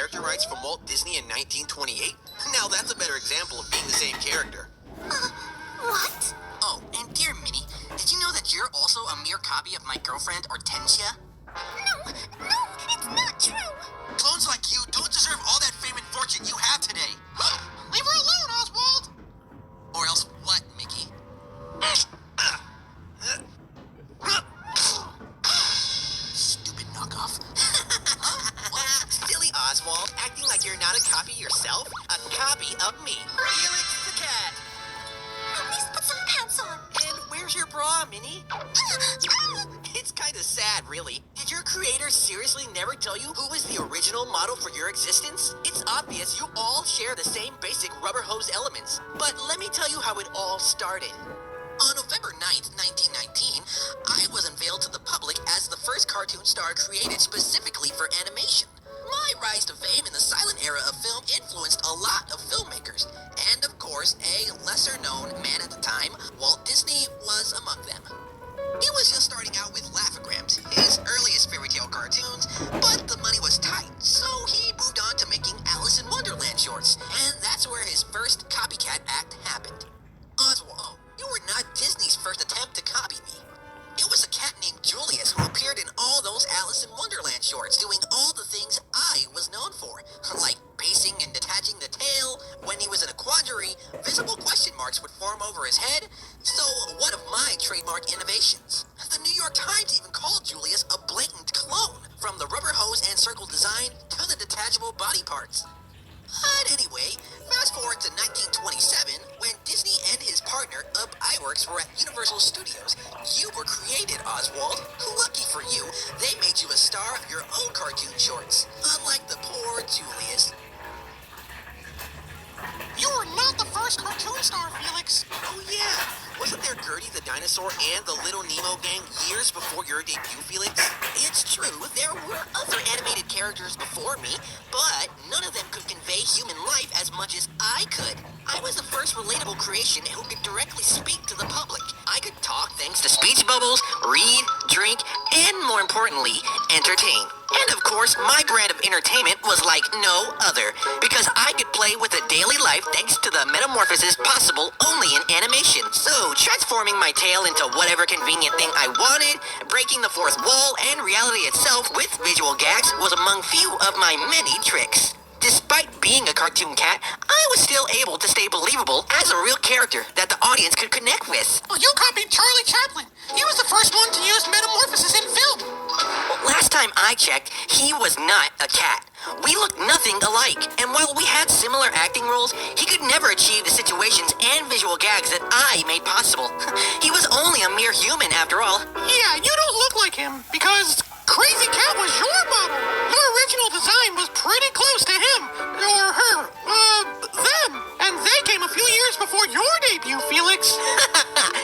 character rights from Walt Disney in 1928? Now that's a better example of being the same character. What? Oh, and dear Minnie, did you know that you're also a mere copy of my girlfriend, Hortensia? No, it's not true. Clones like you don't deserve all that fame and fortune you have today. Leave her alone, Oswald! Or else what, Mickey? Stupid knockoff. Silly Oswald, acting like you're not a copy yourself? A copy of me, Felix the cat. At least put some pants on. And where's your bra, Minnie? It's kind of sad, really. Did your creator seriously never tell you who was the original model for your existence? It's obvious you all share the same basic rubber hose elements. But let me tell you how it all started. On November 9th, 1919, I was unveiled to the public as the first cartoon star created specifically for animation. My rise to fame in the silent era of film influenced a lot of filmmakers, and of course, a lesser-known man at the time, Walt Disney, was among them. He was just starting out with Laugh-O-Grams, his earliest fairy tale cartoons, but the money was tight, so he moved on to making Alice in Wonderland shorts, and that's where his first copycat act happened. Oswald, you were not Disney's first attempt to copy me. It was a cat named Julius who appeared in all those Alice in Wonderland shorts, doing all the things I was known for, like pacing and detaching the tail. When he was in a quandary, visible question marks would form over his head. So, one of my trademark innovations. The New York Times even called Julius a blatant clone, from the rubber hose and circle design to the detachable body parts. But anyway, fast forward to 1927, when Disney and his partner, Iwerks, were at Universal Studios. You were created, Oswald. Lucky for you, they made you a star of your own cartoon shorts, unlike the poor Julius. You were not the first cartoon star, Felix. Oh, yeah. Wasn't there Gertie the dinosaur and the Little Nemo gang years before your debut, Felix? It's true, there were other animated characters before me, but none of them could convey human life as much as I could. I was the first relatable creation who could directly speak to the public. I could talk thanks to speech bubbles, read, drink, and more importantly, entertain. And of course, my brand of entertainment was like no other, because I could play with a daily life thanks to the metamorphosis possible only in animation. So, transforming my tail into whatever convenient thing I wanted, breaking the fourth wall and reality itself with visual gags was among few of my many tricks. Despite being a cartoon cat, I was still able to stay believable as a real character that the audience could connect with. Well, you copied Charlie Chaplin. He was the first one to use metamorphosis in film. Well, last time I checked, he was not a cat. We looked nothing alike, and while we had similar acting roles, he could never achieve the situations and visual gags that I made possible. He was only a mere human after all. Yeah, you don't look like him, because Crazy Cat was your model. Your original design was pretty close to him, or her, them. And they came a few years before your debut, Felix.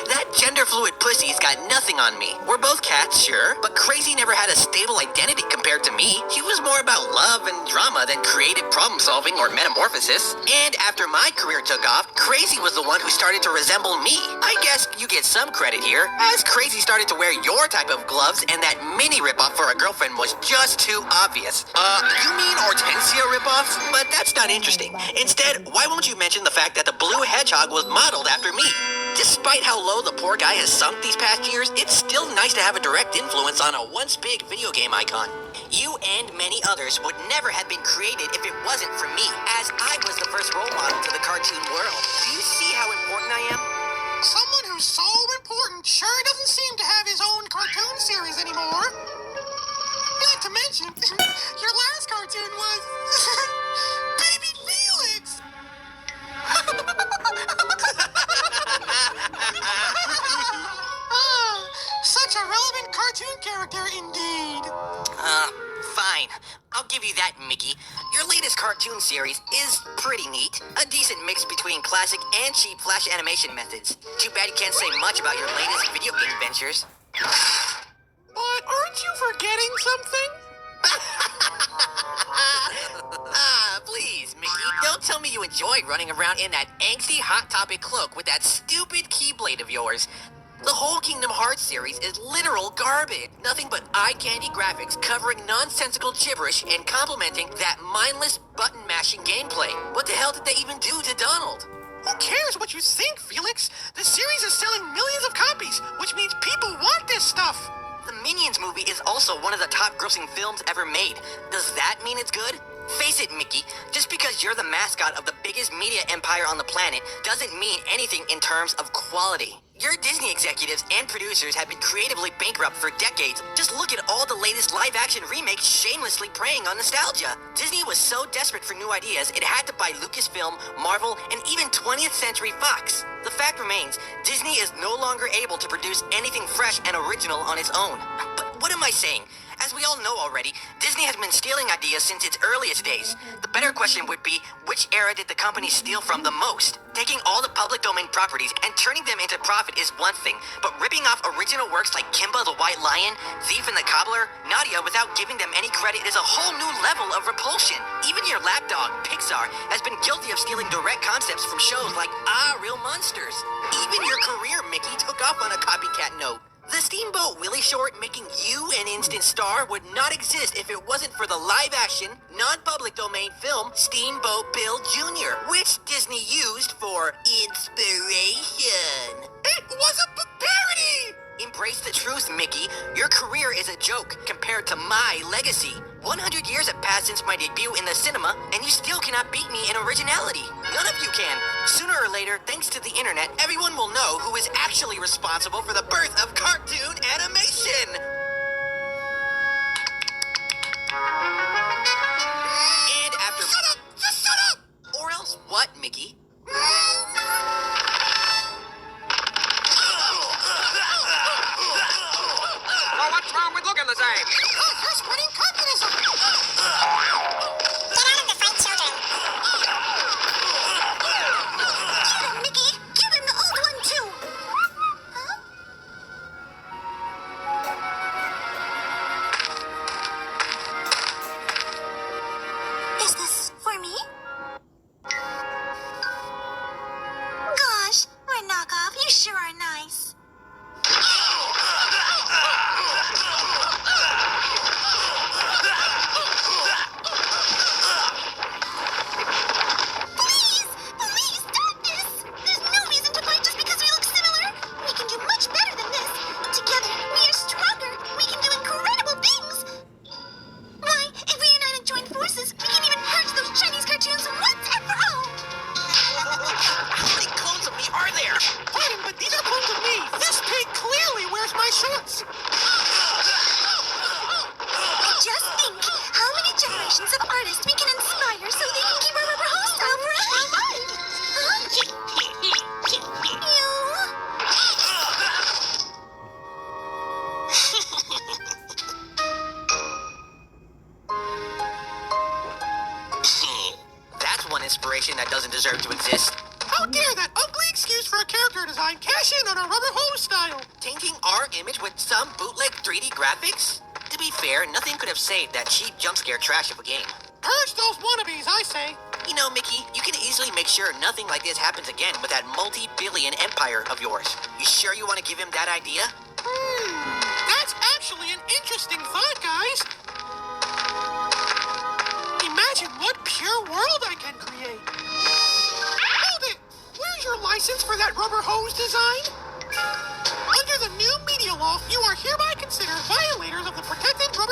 That gender-fluid pussy's got nothing on me. We're both cats, sure, but Crazy never had a stable identity compared to me. He was more about love and drama than creative problem-solving or metamorphosis. And after my career took off, Crazy was the one who started to resemble me. I guess you get some credit here, as Crazy started to wear your type of gloves, and that mini ripoff for a girlfriend was just too obvious. You mean Hortensia ripoff? But that's not interesting. Instead, why won't you mention the fact that the blue hedgehog was modeled after me? Despite how low the poor guy has sunk these past years, it's still nice to have a direct influence on a once big video game icon. You and many others would never have been created if it wasn't for me, as I was the first role model to the cartoon world. Do you see how important I am? Someone who's so important sure doesn't seem to have his own cartoon series anymore. Not to mention, your last cartoon was Baby Felix. Such a relevant cartoon character indeed. Fine. I'll give you that, Mickey. Your latest cartoon series is pretty neat. A decent mix between classic and cheap flash animation methods. Too bad you can't say much about your latest video game ventures. But aren't you forgetting something? Please, Mickey, don't tell me you enjoyed running around in that angsty Hot Topic cloak with that stupid Keyblade of yours. The whole Kingdom Hearts series is literal garbage. Nothing but eye candy graphics covering nonsensical gibberish and complimenting that mindless button-mashing gameplay. What the hell did they even do to Donald? Who cares what you think, Felix? The series is selling millions of copies, which means people want this stuff. The Minions movie is also one of the top-grossing films ever made. Does that mean it's good? Face it, Mickey, just because you're the mascot of the biggest media empire on the planet doesn't mean anything in terms of quality. Your Disney executives and producers have been creatively bankrupt for decades. Just look at all the latest live-action remakes shamelessly preying on nostalgia. Disney was so desperate for new ideas, it had to buy Lucasfilm, Marvel, and even 20th Century Fox. The fact remains, Disney is no longer able to produce anything fresh and original on its own. But what am I saying? As we all know already, Disney has been stealing ideas since its earliest days. The better question would be, which era did the company steal from the most? Taking all the public domain properties and turning them into profit is one thing, but ripping off original works like Kimba the White Lion, Thief and the Cobbler, Nadia without giving them any credit is a whole new level of repulsion. Even your lapdog, Pixar, has been guilty of stealing direct concepts from shows like Real Monsters. Even your career, Mickey, took off on a copycat note. The Steamboat Willie short making you an instant star would not exist if it wasn't for the live-action, non-public domain film Steamboat Bill Jr., which Disney used for inspiration. It was a parody! Embrace the truth, Mickey. Your career is a joke compared to my legacy. 100 years have passed since my debut in the cinema, and you still cannot beat me in originality. None of you can. Sooner or later, thanks to the internet, everyone will know who is actually responsible for the birth of cartoon animation. And after... Shut up! Just shut up! Or else what, Mickey? Well, what's wrong with looking the same? You're spreading communism! Get out of the fight, children. Give him, Mickey. Give him the old one, too. Huh? Is this for me? Gosh, we're knockoff. You sure are nice. Please! Please stop this! There's no reason to fight just because we look similar. We can do much better than this. Together, we are stronger. We can do incredible things. Why, if we unite and join forces, we can even purge those Chinese cartoons once and for all. How many clones of me are there? Pardon, but these are clones of me. This pig clearly wears my shorts. Just think how many generations of artists we can inspire so they can keep our rubber hose style forever. That's one inspiration that doesn't deserve to exist. How dare that ugly excuse for a character design cash in on our rubber hose style? Tainting our image with some bootleg 3D graphics? To be fair, nothing could have saved that cheap jump scare trash of a game. Purge those wannabes, I say. You know, Mickey, you can easily make sure nothing like this happens again with that multi-billion empire of yours. You sure you want to give him that idea? That's actually an interesting thought, guys. Imagine what pure world I can create. Hold it! Where's your license for that rubber hose design? Under the new media law, you are hereby considered violators of the protected rubber